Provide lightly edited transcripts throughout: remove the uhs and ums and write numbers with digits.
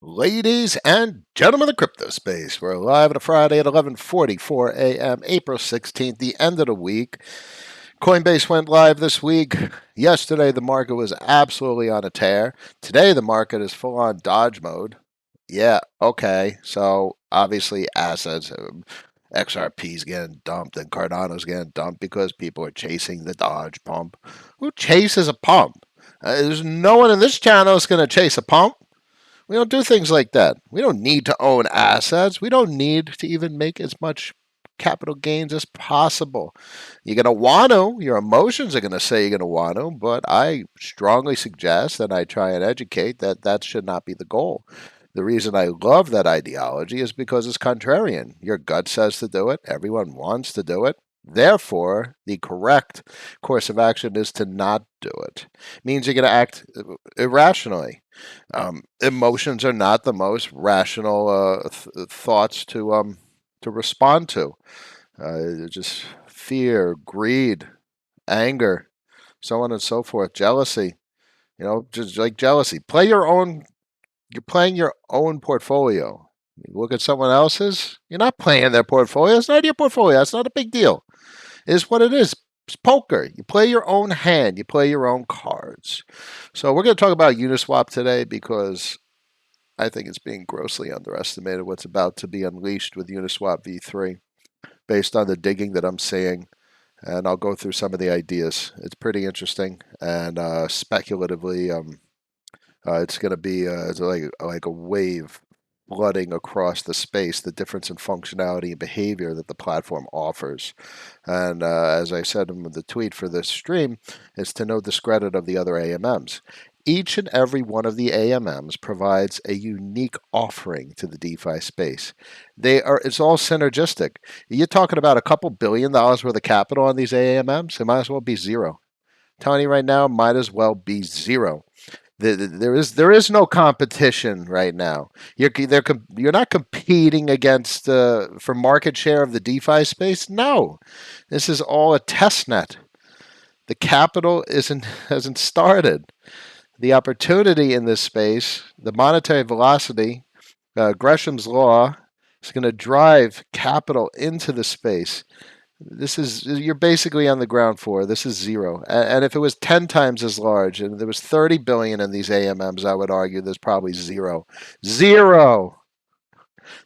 Ladies and gentlemen of the crypto space, we're live on a Friday at 11:44 a.m., April 16th, the end of the week. Coinbase went live this week. Yesterday, the market was absolutely on a tear. Today, the market is full on dodge mode. Yeah, okay. So, obviously, assets, XRP's getting dumped and Cardano's getting dumped because people are chasing the dodge pump. Who chases a pump? There's no one in this channel that's going to chase a pump. We don't do things like that. We don't need to own assets. We don't need to even make as much capital gains as possible. You're going to want to, your emotions are going to say you're going to want to, but I strongly suggest and I try and educate that that should not be the goal. The reason I love that ideology is because it's contrarian. Your gut says to do it, everyone wants to do it. Therefore, the correct course of action is to not do it. It means you're going to act irrationally. Emotions are not the most rational thoughts to respond to. Just fear, greed, anger, so on and so forth, jealousy. You know, just like jealousy. Play your own. You're playing your own portfolio. You look at someone else's. You're not playing their portfolio. It's not your portfolio. It's not a big deal. It is what it is. It's poker. You play your own hand. You play your own cards. So we're going to talk about Uniswap today because I think it's being grossly underestimated what's about to be unleashed with Uniswap V3 based on the digging that I'm seeing. And I'll go through some of the ideas. It's pretty interesting. And speculatively, it's going to be it's like a wave flooding across the space, the difference in functionality and behavior that the platform offers. And as I said in the tweet for this stream, it's to no discredit of the other AMMs. Each and every one of the AMMs provides a unique offering to the DeFi space. It's all synergistic. You're talking about a couple $1 billion worth of capital on these AMMs. It might as well be zero. I'm telling you right now, might as well be zero. There is no competition right now. You're not competing against for market share of the DeFi space. No, this is all a test net. The capital hasn't started. The opportunity in this space, the monetary velocity, Gresham's law, is going to drive capital into the space. You're basically on the ground floor. This is zero. And if it was 10 times as large and there was 30 billion in these AMMs, I would argue there's probably zero. Zero.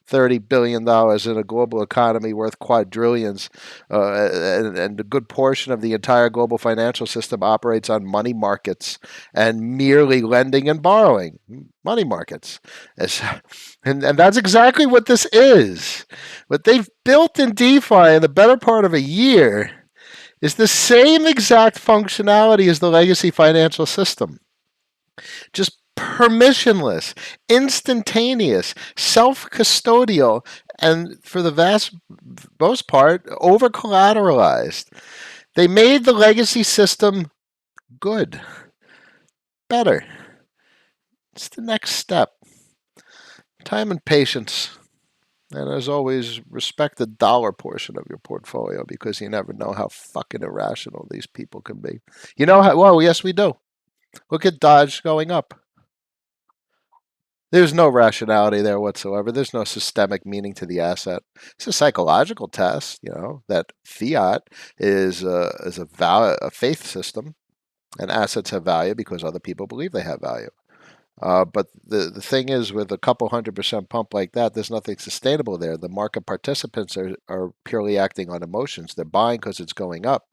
$30 billion in a global economy worth quadrillions, and a good portion of the entire global financial system operates on money markets and merely lending and borrowing. Money markets. And that's exactly what this is. What they've built in DeFi in the better part of a year is the same exact functionality as the legacy financial system. Just permissionless, instantaneous, self custodial, and for the vast most part, over collateralized. They made the legacy system good, better. It's the next step. Time and patience. And as always, respect the dollar portion of your portfolio because you never know how fucking irrational these people can be. You know how? Well, yes, we do. Look at Dodge going up. There's no rationality there whatsoever. There's no systemic meaning to the asset. It's a psychological test, that fiat is a faith system, and assets have value because other people believe they have value. But the thing is, with a couple 100% pump like that, there's nothing sustainable there. The market participants are purely acting on emotions. They're buying because it's going up.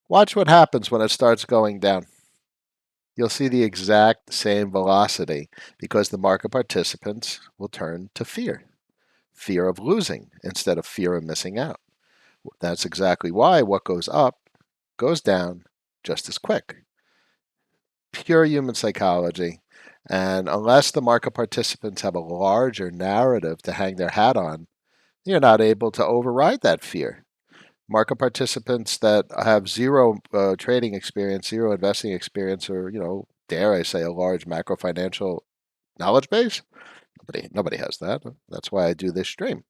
Watch what happens when it starts going down. You'll see the exact same velocity because the market participants will turn to fear of losing instead of fear of missing out. That's exactly why what goes up goes down just as quick. Pure human psychology. And unless the market participants have a larger narrative to hang their hat on, you're not able to override that fear. Market participants that have zero trading experience, zero investing experience, or dare I say, a large macro financial knowledge base. Nobody has that. That's why I do this stream.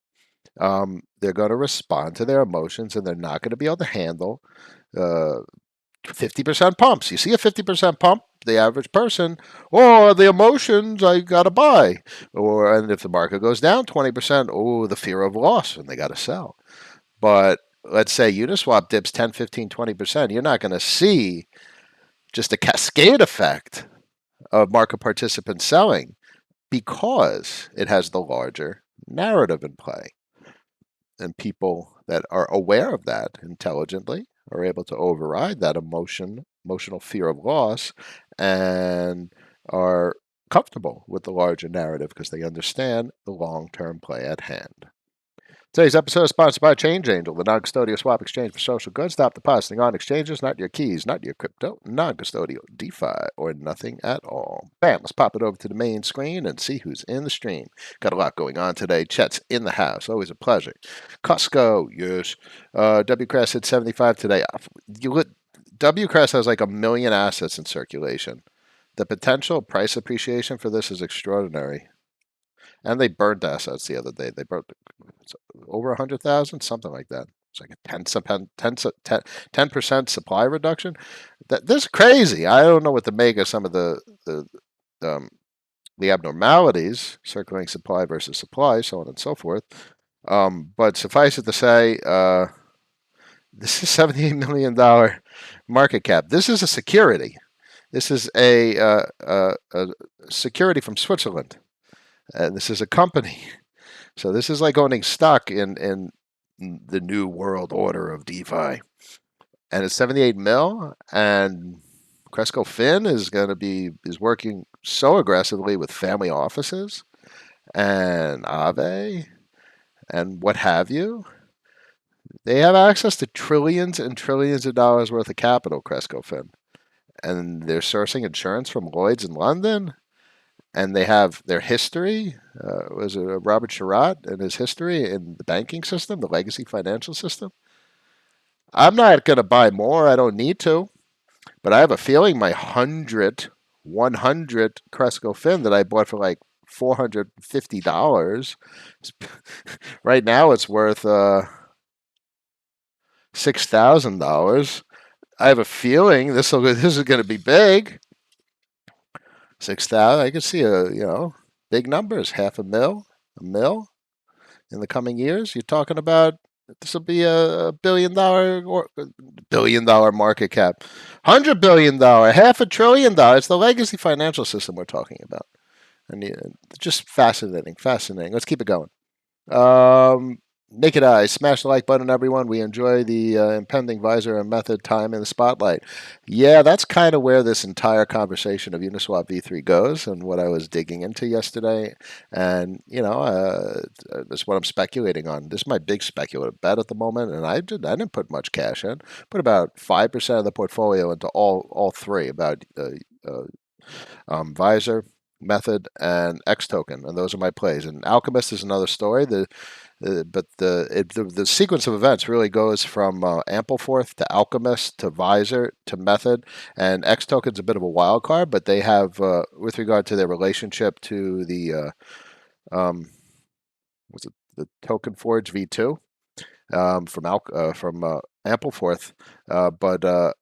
They're going to respond to their emotions, and they're not going to be able to handle 50% pumps. You see a 50% pump, the average person, oh, the emotions, I got to buy. And if the market goes down 20%, oh, the fear of loss, and they got to sell. But let's say Uniswap dips 10, 15, 20%, you're not going to see just a cascade effect of market participants selling because it has the larger narrative in play. And people that are aware of that intelligently are able to override that emotional fear of loss, and are comfortable with the larger narrative because they understand the long-term play at hand. Today's episode is sponsored by Change Angel, the non-custodial swap exchange for social goods. Stop depositing on exchanges, not your keys, not your crypto, non-custodial DeFi, or nothing at all. Bam, let's pop it over to the main screen and see who's in the stream. Got a lot going on today. Chet's in the house. Always a pleasure. Costco, yes. WCRES hit 75 today. WCRES has like 1 million assets in circulation. The potential price appreciation for this is extraordinary. And they burned assets the other day. They burnt over 100,000, something like that. It's like a 10% supply reduction. This is crazy. I don't know what to make of some of um, the abnormalities, circulating supply versus supply, so on and so forth. But suffice it to say, this is $78 million market cap. This is a security. This is a security from Switzerland. This is a company. So this is like owning stock in the new world order of DeFi. And it's 78 mil, and CrescoFin is working so aggressively with family offices and Aave and what have you. They have access to trillions and trillions of dollars worth of capital, CrescoFin. And they're sourcing insurance from Lloyd's in London. And they have their history. Was it Robert Sherratt and his history in the banking system, the legacy financial system? I'm not going to buy more. I don't need to. But I have a feeling my 100 CrescoFin that I bought for like $450, right now it's worth $6,000. I have a feeling this is going to be big. 6,000. I can see big numbers, half a mil in the coming years. You're talking about this will be a $1 billion market cap, $100 billion, $500 billion. It's the legacy financial system we're talking about, and just fascinating. Let's keep it going. Naked Eyes, smash the like button, everyone. We enjoy the impending visor and method time in the spotlight. Yeah, that's kind of where this entire conversation of Uniswap V3 goes, and what I was digging into yesterday. And that's what I'm speculating on. This is my big speculative bet at the moment, and I didn't put much cash in. Put about 5% of the portfolio into all three, about visor, method, and X token, and those are my plays. And Alchemist is another story. But the sequence of events really goes from Ampleforth to Alchemist to Visor to Method, and X Token's a bit of a wild card, but they have, with regard to their relationship to the was it the Token Forge V2 from Ampleforth, but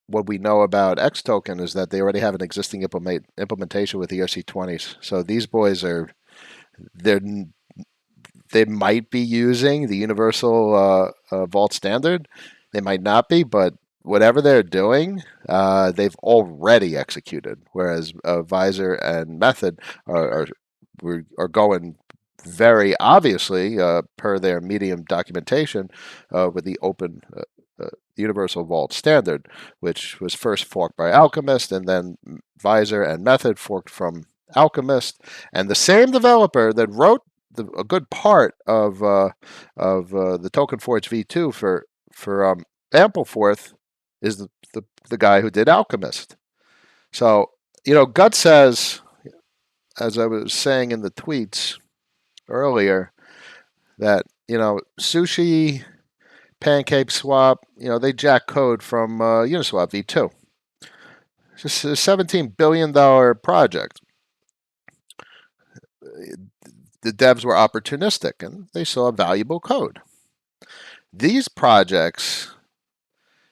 what we know about X Token is that they already have an existing implementation with ERC20s. So these boys they might be using the universal vault standard. They might not be, but whatever they're doing, they've already executed. Whereas Visor and Method are going very obviously, per their Medium documentation, with the open universal vault standard, which was first forked by Alchemist, and then Visor and Method forked from Alchemist, and the same developer that wrote a good part of the Token Forge V2 for Ampleforth is the guy who did Alchemist. So Gut says, as I was saying in the tweets earlier, that Sushi, Pancake Swap, they jack code from Uniswap V2. It's a $17 billion project. The devs were opportunistic and they saw valuable code. These projects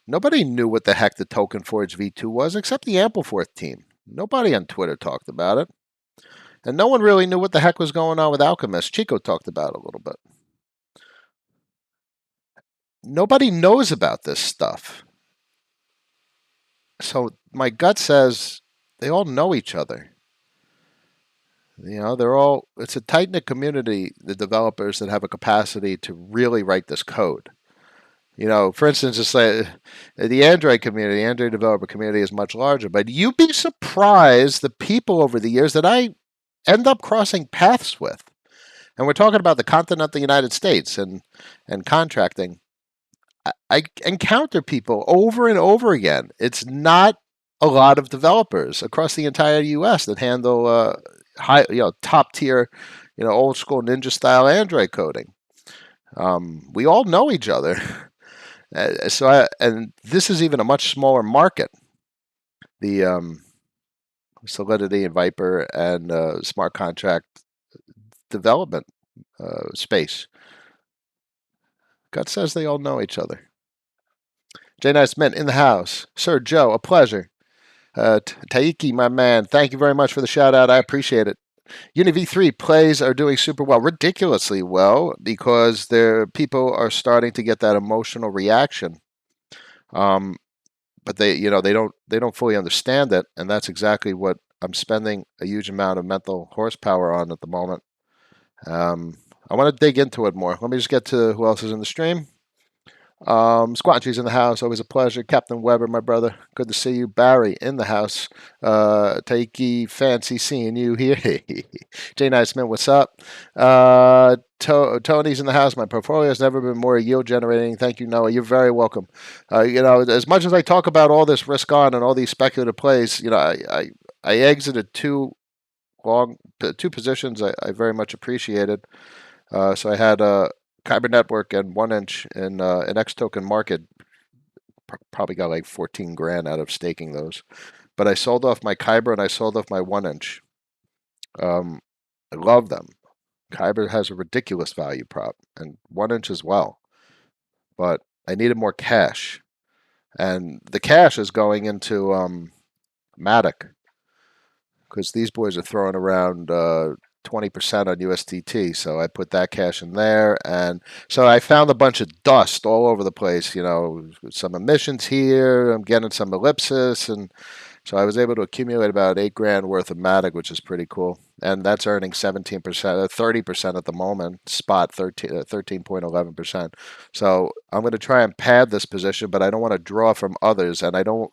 Nobody knew what the heck the Token Forge V2 was except the Ampleforth team. Nobody on Twitter talked about it. And no one really knew what the heck was going on with Alchemist. Chico talked about it a little bit. Nobody knows about this stuff. So my gut says they all know each other. It's a tight knit community, the developers that have a capacity to really write this code. For instance, it's like the Android community, the Android developer community is much larger, but you'd be surprised the people over the years that I end up crossing paths with. And we're talking about the continent of the United States and contracting. I encounter people over and over again. It's not a lot of developers across the entire U.S. that handle top tier, old school ninja style Android coding. We all know each other. And this is even a much smaller market. The Solidity and Viper and smart contract development space. God says they all know each other. J Nice Mint in the house. Sir Joe, a pleasure. Taiki, my man, thank you very much for the shout out. I appreciate it. Uni V3 plays are doing super well, ridiculously well, because their people are starting to get that emotional reaction. But they don't fully understand it, and that's exactly what I'm spending a huge amount of mental horsepower on at the moment. I want to dig into it more. Let me just get to who else is in the stream. Squatchy's in the house. Always a pleasure. Captain Weber, my brother. Good to see you. Barry in the house. Taiki, fancy seeing you here. Jay Niceman, what's up? Tony's in the house. My portfolio has never been more yield generating. Thank you, Noah. You're very welcome. As much as I talk about all this risk on and all these speculative plays, I exited two positions I very much appreciated. So I had Kyber Network and 1inch in an X token market. Probably got like 14 grand out of staking those. But I sold off my Kyber and I sold off my 1inch. I love them. Kyber has a ridiculous value prop, and 1inch as well. But I needed more cash. And the cash is going into Matic, because these boys are throwing around 20% on USDT. So I put that cash in there. And so I found a bunch of dust all over the place, some emissions here. I'm getting some ellipsis. And so I was able to accumulate about 8 grand worth of Matic, which is pretty cool. And that's earning 17%, 30% at the moment, spot 13.11%. So I'm going to try and pad this position, but I don't want to draw from others, and I don't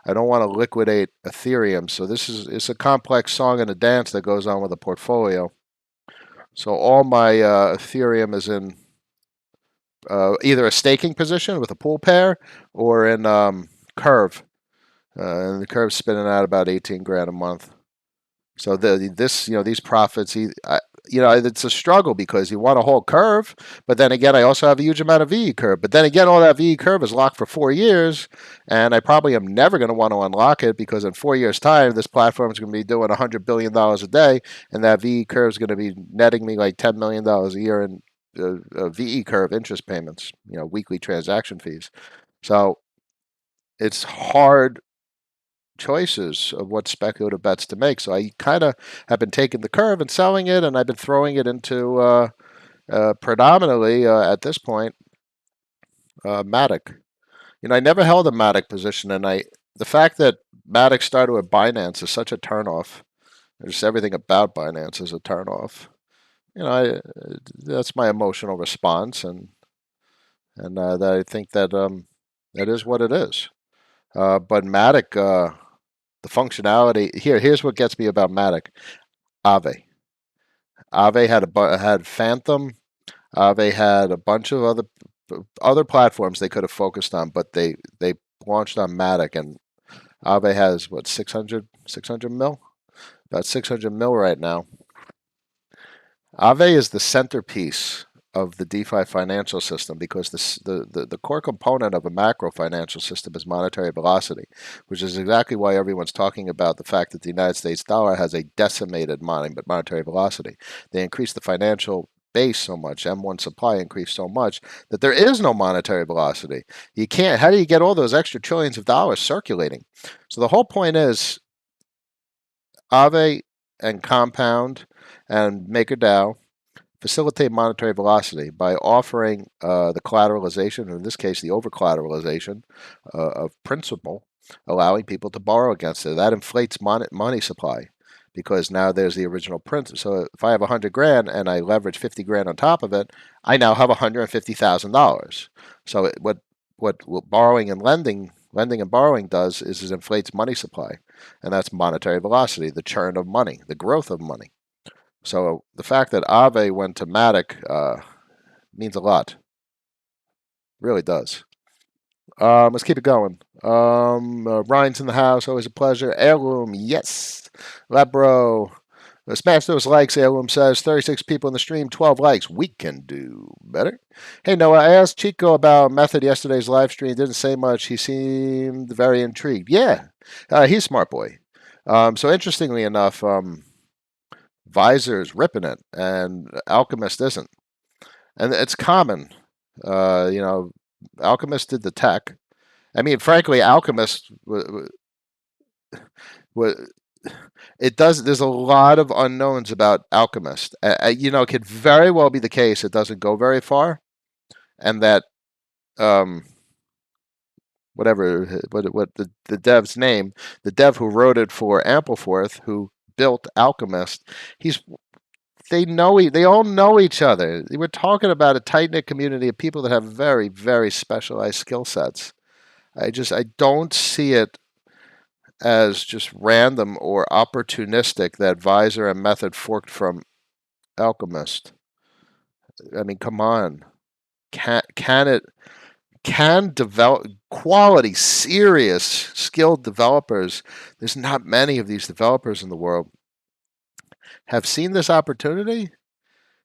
want to liquidate Ethereum. So it's a complex song and a dance that goes on with the portfolio. So all my Ethereum is in either a staking position with a pool pair or in Curve. And the Curve's spinning out about 18 grand a month. So these profits, it's a struggle because you want a whole Curve, but then again, I also have a huge amount of VE Curve. But then again, all that VE Curve is locked for 4 years, and I probably am never going to want to unlock it, because in 4 years' time, this platform is going to be doing $100 billion a day, and that VE Curve is going to be netting me like $10 million a year in VE Curve interest payments, weekly transaction fees. So it's hard choices of what speculative bets to make. So I kind of have been taking the Curve and selling it, and I've been throwing it into predominantly at this point Matic. I never held a Matic position, and the fact that Matic started with Binance is such a turnoff. Just everything about Binance is a turnoff. That's my emotional response, and that I think that that is what it is. But Matic. The functionality here's what gets me about Matic. Aave had Phantom. Aave had a bunch of other platforms they could have focused on, but they launched on Matic, and Aave has what 600 mil, about 600 mil right now. Aave is the centerpiece of the DeFi financial system, because the core component of a macro financial system is monetary velocity, which is exactly why everyone's talking about the fact that the United States dollar has a decimated monetary velocity. They increased the financial base so much, M1 supply increased so much that there is no monetary velocity. You can't. How do you get all those extra trillions of dollars circulating? So the whole point is Aave and Compound and MakerDAO facilitate monetary velocity by offering the collateralization, in this case, the over collateralization of principal, allowing people to borrow against it. That inflates money supply because now there's the original principal. So if I have 100 grand and I leverage 50 grand on top of it, I now have $150,000. So what borrowing and lending and borrowing does is it inflates money supply, and that's monetary velocity, the churn of money, the growth of money. So the fact that Aave went to Matic means a lot. Really does. Let's keep it going. Ryan's in the house. Always a pleasure. Heirloom, yes. Labro. Smash those likes, Heirloom says. 36 people in the stream, 12 likes. We can do better. Hey, Noah, I asked Chico about Method yesterday's live stream. Didn't say much. He seemed very intrigued. Yeah, he's a smart boy. So interestingly enough, Visor's ripping it, and Alchemist isn't. And it's common. You know, Alchemist did the tech. I mean, frankly, Alchemist it does. There's a lot of unknowns about Alchemist. You know, it could very well be the case it doesn't go very far, and that whatever what the dev's name, the dev who wrote it for Ampleforth, who built Alchemist, they all know each other. We're talking about a tight knit community of people that have very, very specialized skill sets. I don't see it as just random or opportunistic that Visor and Method forked from Alchemist. I mean, come on. Can develop quality, serious, skilled developers? There's not many of these developers in the world. Have seen this opportunity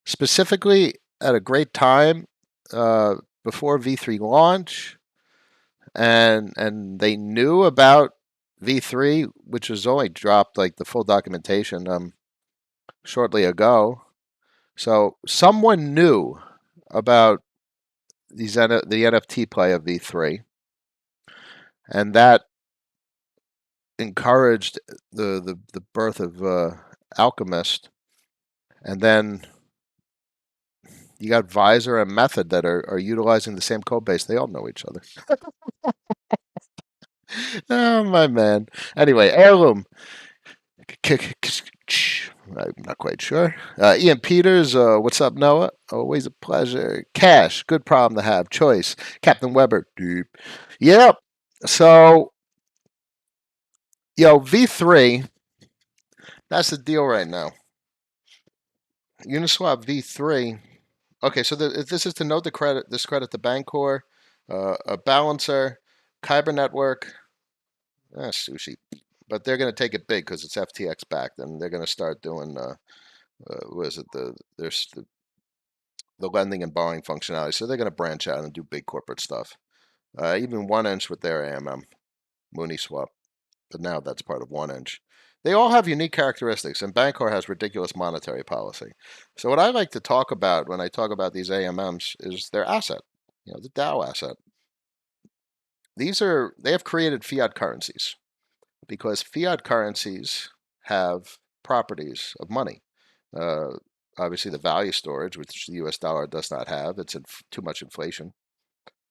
specifically at a great time before V3 launch, and they knew about V3, which was only dropped like the full documentation shortly ago. So someone knew about the NFT play of V3, and that encouraged the birth of Alchemist, and then you got Visor and Method that are utilizing the same code base. They all know each other. Oh, my man. Anyway, Heirloom. I'm not quite sure. Ian Peters, what's up, Noah? Always a pleasure. Cash, good problem to have. Choice. Captain Weber, deep. Yep. So, V3, that's the deal right now. Uniswap V3. Okay, so this is to note discredit the Bancor, a balancer, Kyber network, sushi. But they're going to take it big because it's FTX backed, and they're going to start doing what is it? There's the lending and borrowing functionality. So they're going to branch out and do big corporate stuff. Even 1inch with their AMM, Uniswap, but now that's part of 1inch. They all have unique characteristics, and Bancor has ridiculous monetary policy. So what I like to talk about when I talk about these AMMs is their asset, the DAO asset. They have created fiat currencies because fiat currencies have properties of money. Obviously, the value storage, which the US dollar does not have, it's too much inflation,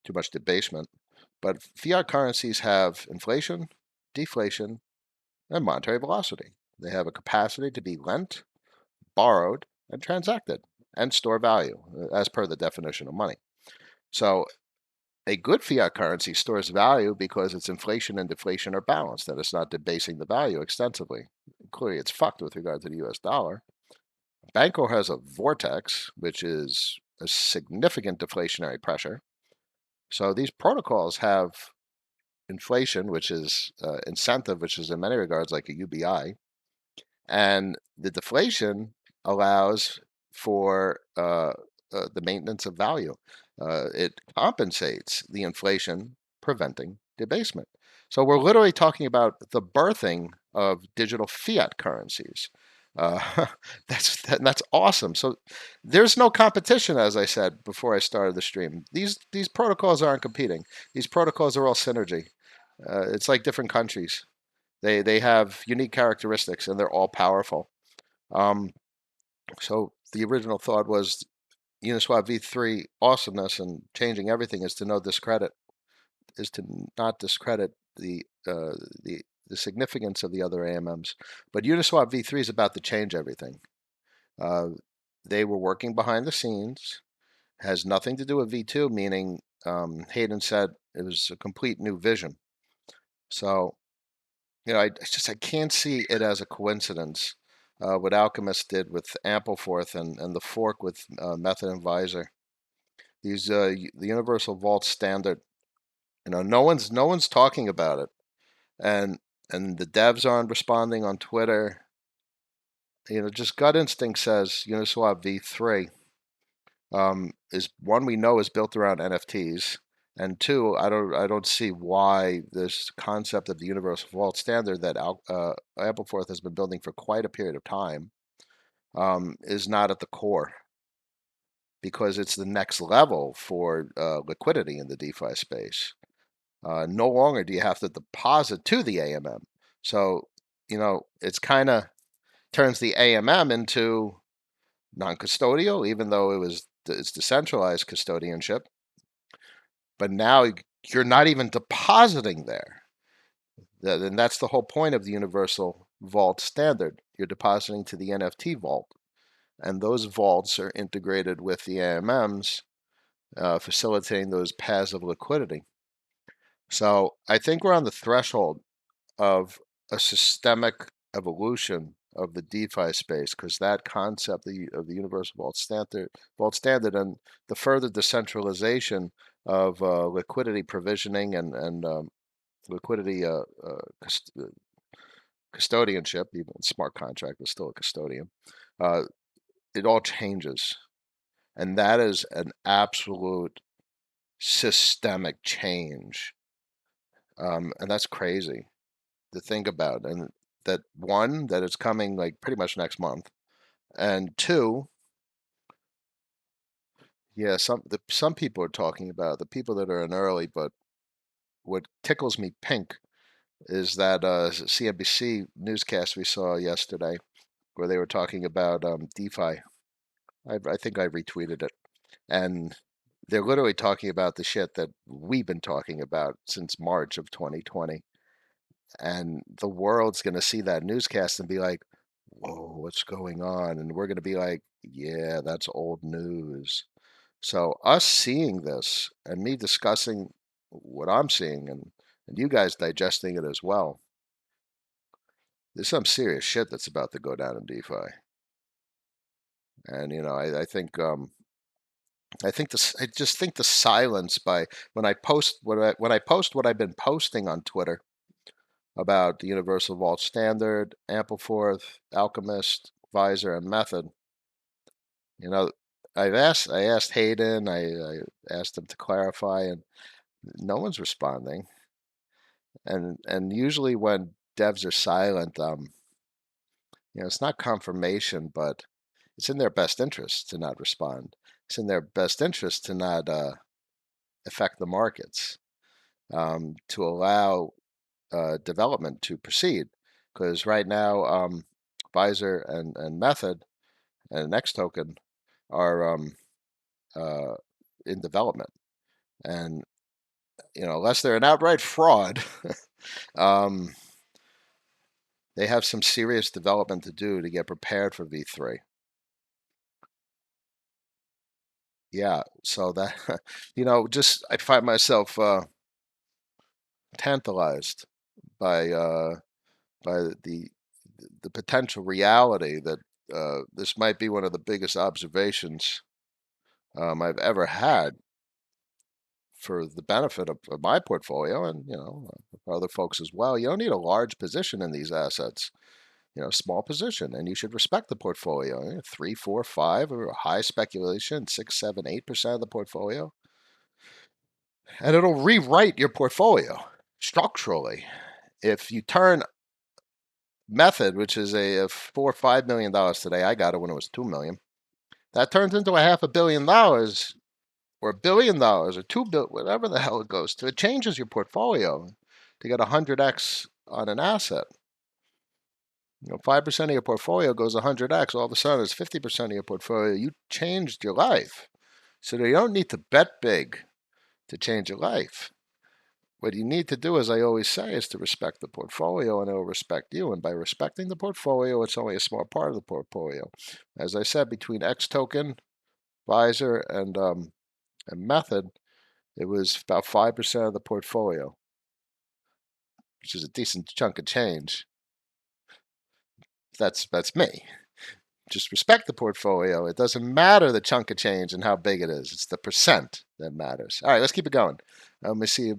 too much debasement. But fiat currencies have inflation, deflation, and monetary velocity. They have a capacity to be lent, borrowed, and transacted, and store value, as per the definition of money. So a good fiat currency stores value because its inflation and deflation are balanced, and it's not debasing the value extensively. Clearly, it's fucked with regard to the US dollar. Bancor has a vortex, which is a significant deflationary pressure. So these protocols have inflation, which is incentive, which is in many regards like a UBI, and the deflation allows for the maintenance of value. It compensates the inflation, preventing debasement. So we're literally talking about the birthing of digital fiat currencies. Uh, that's awesome. So there's no competition, as I said before I started the stream. These protocols aren't competing. These protocols are all synergy. It's like different countries. They have unique characteristics, and they're all powerful. Um, so the original thought was Uniswap V3 awesomeness and changing everything is to no discredit, is to not discredit the significance of the other AMMs. But Uniswap V3 is about to change everything. Uh, they were working behind the scenes. Has nothing to do with V2, meaning Hayden said it was a complete new vision. So, I can't see it as a coincidence. What Alchemist did with Ampleforth and the fork with Method and Visor. The Universal Vault standard. No one's talking about it, and the devs aren't responding on Twitter. Just gut instinct says Uniswap V3 is one we know is built around NFTs, and two, I don't see why this concept of the universal vault standard that Ampleforth has been building for quite a period of time is not at the core, because it's the next level for liquidity in the DeFi space. No longer do you have to deposit to the AMM, so it's kind of turns the AMM into non-custodial, even though it's decentralized custodianship. But now you're not even depositing there. And that's the whole point of the universal vault standard. You're depositing to the NFT vault, and those vaults are integrated with the AMMs, facilitating those paths of liquidity. So I think we're on the threshold of a systemic evolution of the DeFi space, because that concept of the universal vault standard, and the further decentralization of liquidity provisioning and liquidity custodianship, even smart contract is still a custodian. Uh, it all changes, and that is an absolute systemic change, and that's crazy to think about. And that one, that it's coming like pretty much next month, and two, yeah, some people are talking about the people that are in early. But what tickles me pink is that CNBC newscast we saw yesterday, where they were talking about DeFi. I think I retweeted it, and they're literally talking about the shit that we've been talking about since March of 2020. And the world's going to see that newscast and be like, whoa, what's going on? And we're going to be like, yeah, that's old news. So us seeing this and me discussing what I'm seeing, and you guys digesting it as well, there's some serious shit that's about to go down in DeFi. And I just think the silence by when I post what I've been posting on Twitter about the Universal Vault Standard, Ampleforth, Alchemist, Visor, and Method. You know, I asked Hayden, I asked him to clarify, and no one's responding. And usually when devs are silent, it's not confirmation, but it's in their best interest to not respond. It's in their best interest to not affect the markets, to allow development to proceed. Because right now, Visor and Method and Next Token are uh, in development, and unless they're an outright fraud, um, they have some serious development to do to get prepared for V3. Yeah, so that just I find myself tantalized by the potential reality that this might be one of the biggest observations I've ever had for the benefit of my portfolio, and for other folks as well. You don't need a large position in these assets. Small position, and you should respect the portfolio. 3, 4, 5, or high speculation, 6, 7, 8% of the portfolio, and it'll rewrite your portfolio structurally. If you turn Method, which is a $4 or $5 million today. I got it when it was $2 million. That turns into a $500 million or $1 billion or $2 billion, whatever the hell it goes to. It changes your portfolio to get 100x on an asset. 5% of your portfolio goes 100x. All of a sudden, it's 50% of your portfolio. You changed your life. So you don't need to bet big to change your life. What you need to do, as I always say, is to respect the portfolio, and it will respect you. And by respecting the portfolio, it's only a small part of the portfolio. As I said, between X token, Visor, and Method, it was about 5% of the portfolio, which is a decent chunk of change. That's me. Just respect the portfolio. It doesn't matter the chunk of change and how big it is. It's the percent that matters. All right, let's keep it going. Let me see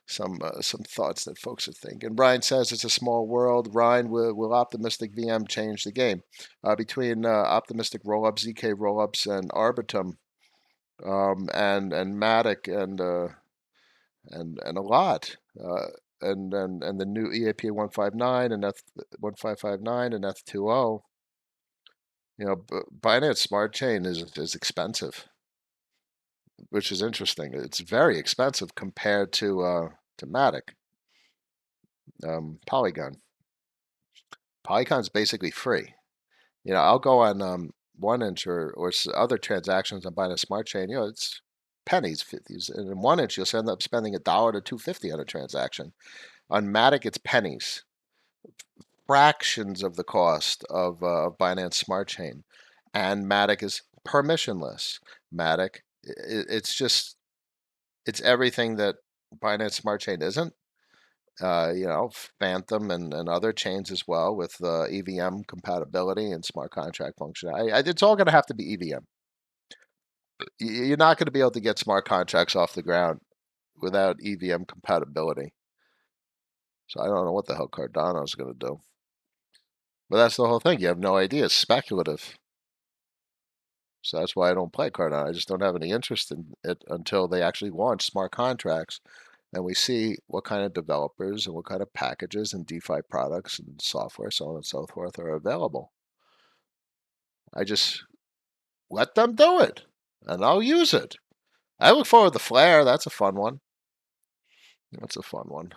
some thoughts that folks are thinking. Ryan says it's a small world. Ryan, will optimistic VM change the game? Between optimistic rollups, ZK rollups, and Arbitrum, and Matic, and a lot. And the new EAP 159 and F1559 and F20. Binance Smart Chain is expensive, which is interesting. It's very expensive compared to Matic. Polygon. Polygon's basically free. I'll go on 1inch or other transactions on Binance Smart Chain. It's pennies. And in 1inch, you'll end up spending $1 to $2.50 on a transaction. On Matic, it's pennies. Fractions of the cost of Binance Smart Chain. And Matic is permissionless. Matic, it's everything that Binance Smart Chain isn't. Phantom and other chains as well with EVM compatibility and smart contract function. It's all going to have to be EVM. You're not going to be able to get smart contracts off the ground without EVM compatibility. So I don't know what the hell Cardano is going to do. But that's the whole thing. You have no idea. It's speculative. So that's why I don't play Cardano. I just don't have any interest in it until they actually launch smart contracts and we see what kind of developers and what kind of packages and DeFi products and software, so on and so forth, are available. I just let them do it, and I'll use it. I look forward to Flare. That's a fun one. That's a fun one.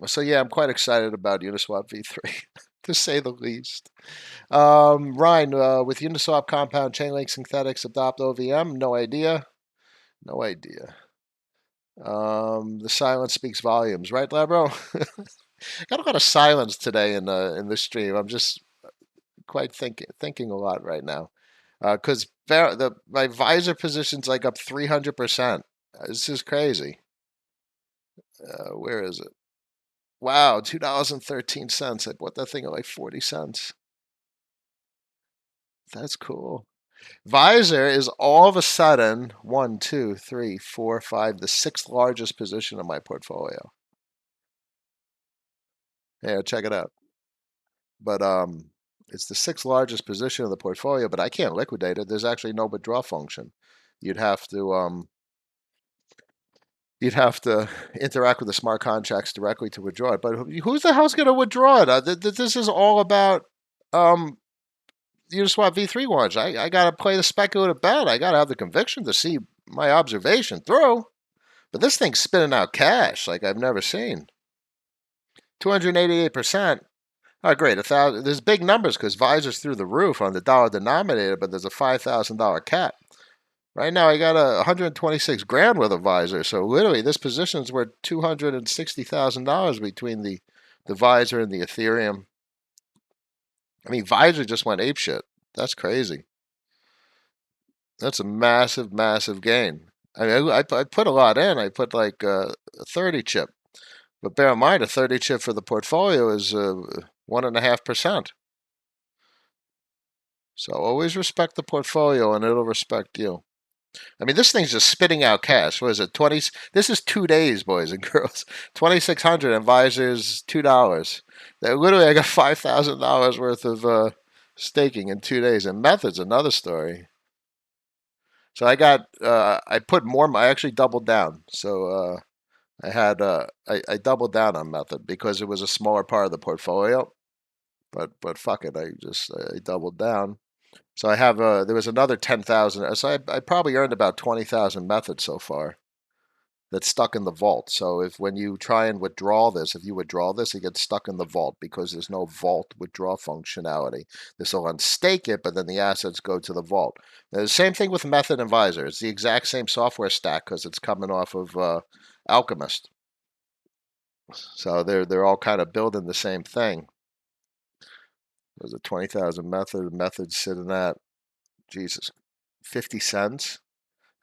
So yeah, I'm quite excited about Uniswap V3, to say the least. Ryan, with Uniswap Compound, Chainlink Synthetics adopt OVM? No idea. No idea. The silence speaks volumes, right, Labro? Got a lot of silence today in this stream. I'm just quite thinking a lot right now, because my Visor position's like up 300%. This is crazy. Where is it? Wow, $2.13. I bought that thing at like 40 cents. That's cool. Visor is all of a sudden 1, 2, 3, 4, 5, the sixth largest position in my portfolio. Yeah, check it out. But it's the sixth largest position of the portfolio, but I can't liquidate it. There's actually no withdraw function. You'd have to interact with the smart contracts directly to withdraw it. But who's the hell's going to withdraw it? This is all about Uniswap V3 launch. I got to play the speculative bet. I got to have the conviction to see my observation through. But this thing's spitting out cash like I've never seen. 288%. Oh, great. There's big numbers because Visor's through the roof on the dollar denominator, but there's a $5,000 cap. Right now, I got 126 grand worth of Visor. So literally, this position's worth $260,000 between the Visor and the Ethereum. I mean, Visor just went apeshit. That's crazy. That's a massive, massive gain. I mean, I put a lot in. I put like a 30 chip. But bear in mind, a 30 chip for the portfolio is 1.5%. So always respect the portfolio and it'll respect you. I mean, this thing's just spitting out cash. What is it? This is 2 days, boys and girls. 2,600 and Visor's $2. Literally, I got $5,000 worth of staking in 2 days. And Method's another story. So I put more. I actually doubled down. So I doubled down on method because it was a smaller part of the portfolio. But fuck it, I doubled down. So I have there was another 10,000. So I probably earned about 20,000 methods so far. That's stuck in the vault. So if when you try and withdraw this, if you withdraw this, it gets stuck in the vault because there's no vault withdraw functionality. This will unstake it, but then the assets go to the vault. Now, the same thing with Method Advisor. It's the exact same software stack because it's coming off of Alchemist. So they're all kind of building the same thing. There's a 20,000 methods sitting at Jesus, 50 cents.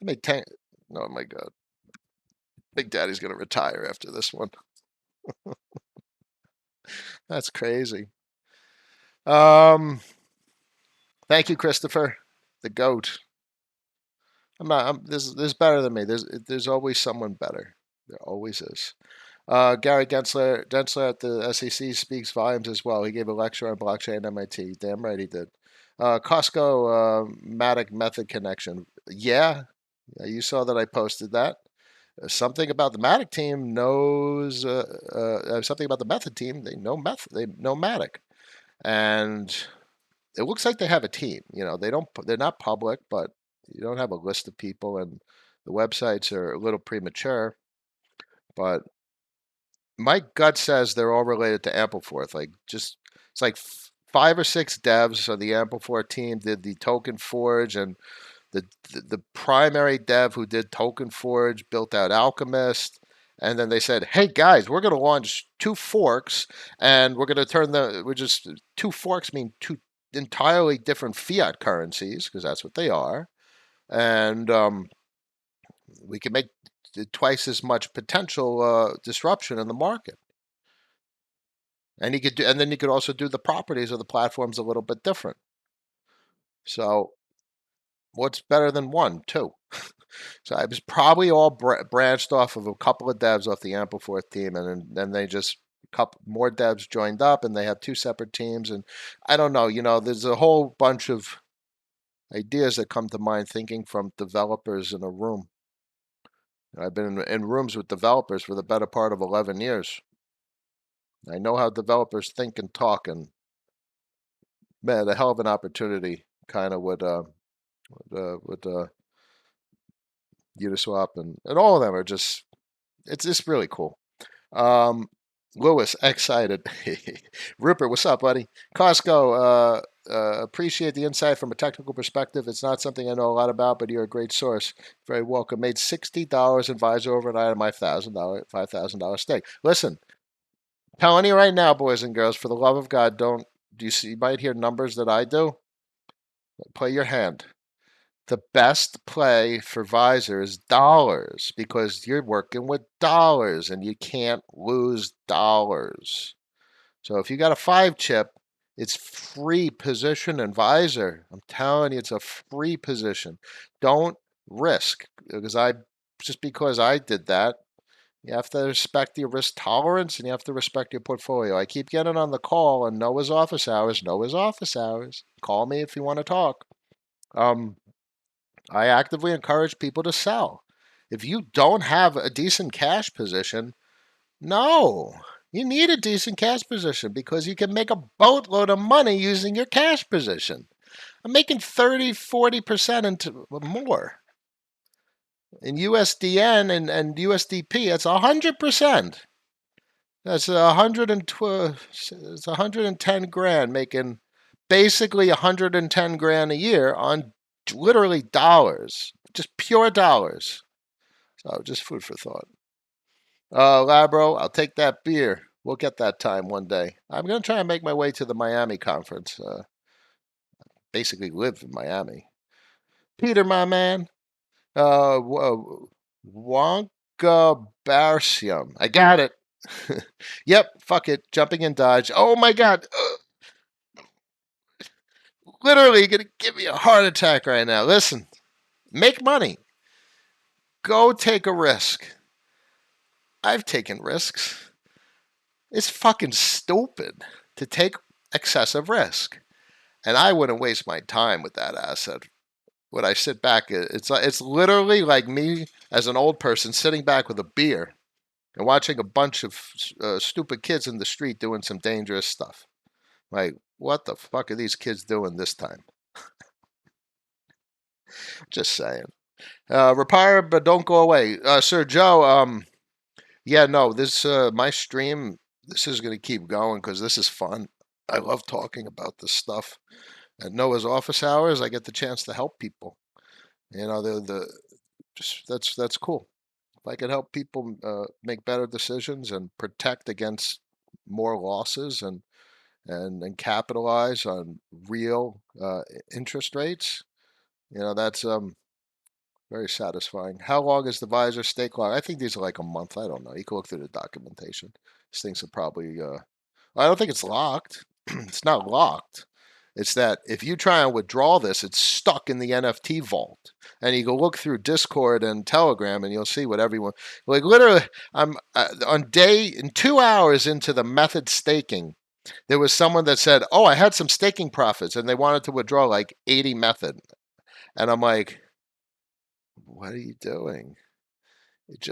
I made 10. Oh my God. Big Daddy's going to retire after this one. That's crazy. Thank you, Christopher, the goat. I'm not. There's better than me. There's always someone better. There always is. Gary Gensler at the SEC speaks volumes as well. He gave a lecture on blockchain at MIT. Damn right he did. Costco Matic method connection. Yeah, you saw that I posted that. Something about the Matic team knows something about the method team. They know method. They know Matic, and it looks like they have a team. You know, they're not public, but you don't have a list of people, and the websites are a little premature. But my gut says they're all related to Ampleforth. It's like 5 or 6 devs on the Ampleforth team did the token forge, and the primary dev who did token forge built out Alchemist. And then they said, "Hey guys, we're going to launch 2 forks, and we're going to we're just 2 forks mean 2 entirely different fiat currencies because that's what they are, and we can make twice as much potential disruption in the market." And and then you could also do the properties of the platforms a little bit different. So, what's better than one, two? So I was probably all branched off of a couple of devs off the Ampleforth team, and then they just couple more devs joined up, and they have 2 separate teams. And I don't know, there's a whole bunch of ideas that come to mind thinking from developers in a room. I've been in rooms with developers for the better part of 11 years. I know how developers think and talk, and man, a hell of an opportunity kind of with Uniswap and all of them are just it's just really cool. Um, Lewis, excited. Rupert, what's up, buddy? Costco, appreciate the insight from a technical perspective. It's not something I know a lot about, but you're a great source. Very welcome. Made $60 advisor overnight on my $5,000 stake. Listen, telling you right now, boys and girls, for the love of God, don't do you see? You might hear numbers that I do. Play your hand. The best play for Visor is dollars because you're working with dollars and you can't lose dollars. So if you got a 5 chip, it's free position in Visor. I'm telling you, it's a free position. Don't risk because I did that. You have to respect your risk tolerance and you have to respect your portfolio. I keep getting on the call and Noah's office hours. Noah's office hours. Call me if you want to talk. I actively encourage people to sell. If you don't have a decent cash position, no, you need a decent cash position because you can make a boatload of money using your cash position. I'm making 30, 40% into more. In USDN and USDP, it's 100%. That's 112. It's 110 grand, making basically 110 grand a year on literally dollars, just pure dollars. So just food for thought. Labro, I'll take that beer. We'll get that time one day. I'm gonna try and make my way to the Miami conference. Basically live in Miami. Peter, my man. Wonka Barsium. I got it. Yep, fuck it. Jumping in Dodge. Oh my God. Literally gonna give me a heart attack right now. Listen, make money. Go take a risk. I've taken risks. It's fucking stupid to take excessive risk. And I wouldn't waste my time with that asset. When I sit back, it's literally like me as an old person sitting back with a beer. and watching a bunch of stupid kids in the street doing some dangerous stuff. Like, what the fuck are these kids doing this time? Just saying. Repair, but don't go away. Sir Joe, yeah, no, this, my stream, this is going to keep going because this is fun. I love talking about this stuff. At Noah's office hours, I get the chance to help people. You know, just that's cool. If I could help people make better decisions and protect against more losses and capitalize on real interest rates, you know, that's very satisfying. How long is the visor stake lock? I think these are like a month. I don't know. You can look through the documentation. These things are probably. I don't think it's locked. It's not locked. It's that if you try and withdraw this, it's stuck in the NFT vault. And you go look through Discord and Telegram, and you'll see what everyone like. Literally, I'm in 2 hours into the method staking. There was someone that said, "Oh, I had some staking profits," and they wanted to withdraw like 80 method. And I'm like, "What are you doing?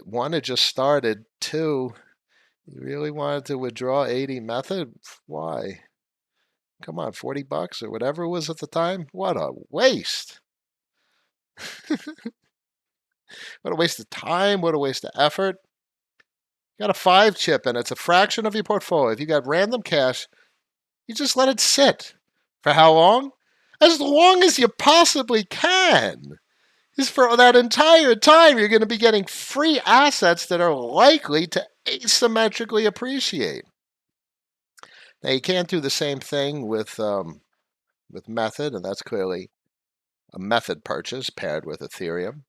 One, it just started. Two, you really wanted to withdraw 80 method? Why? Come on, $40 or whatever it was at the time. What a waste! What a waste of time. What a waste of effort. You got a 5 chip and it's a fraction of your portfolio. If you got random cash, you just let it sit. For how long? As long as you possibly can. Is for that entire time, you're going to be getting free assets that are likely to asymmetrically appreciate. Now, you can't do the same thing with Method, and that's clearly a Method purchase paired with Ethereum.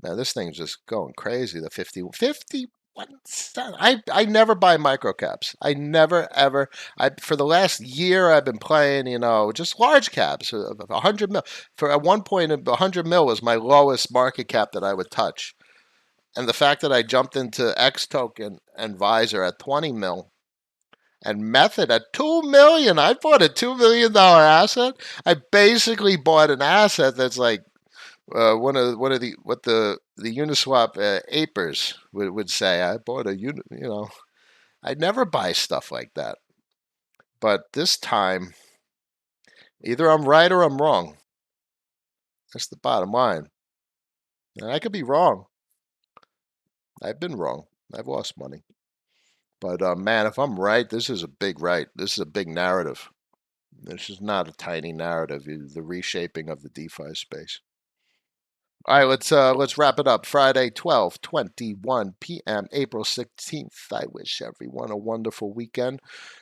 Now, this thing's just going crazy. The 51 cent. I never buy microcaps. I never, ever. For the last year, I've been playing, you know, just large caps, 100 mil. At one point, 100 mil was my lowest market cap that I would touch. And the fact that I jumped into X token and Visor at 20 mil and Method at 2 million, I bought a $2 million asset. I basically bought an asset that's like what the Uniswap apers would say. I bought I never buy stuff like that. But this time, either I'm right or I'm wrong. That's the bottom line. And I could be wrong. I've been wrong. I've lost money. But man, if I'm right, this is a big right. This is a big narrative. This is not a tiny narrative. It's the reshaping of the DeFi space. All right, let's wrap it up. Friday, 12:21 p.m., April 16th. I wish everyone a wonderful weekend.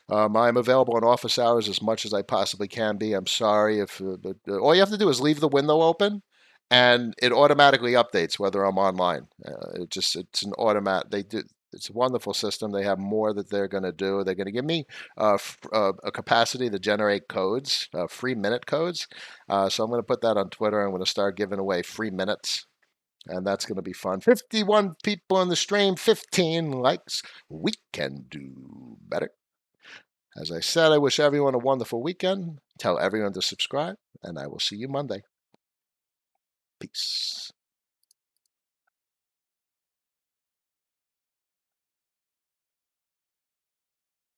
I'm available in office hours as much as I possibly can be. I'm sorry if but all you have to do is leave the window open, and it automatically updates whether I'm online. It's an automatic. They do. It's a wonderful system. They have more that they're going to do. They're going to give me a capacity to generate codes, free minute codes. So I'm going to put that on Twitter. I'm going to start giving away free minutes, and that's going to be fun. 51 people on the stream, 15 likes. We can do better. As I said, I wish everyone a wonderful weekend. Tell everyone to subscribe, and I will see you Monday. Peace.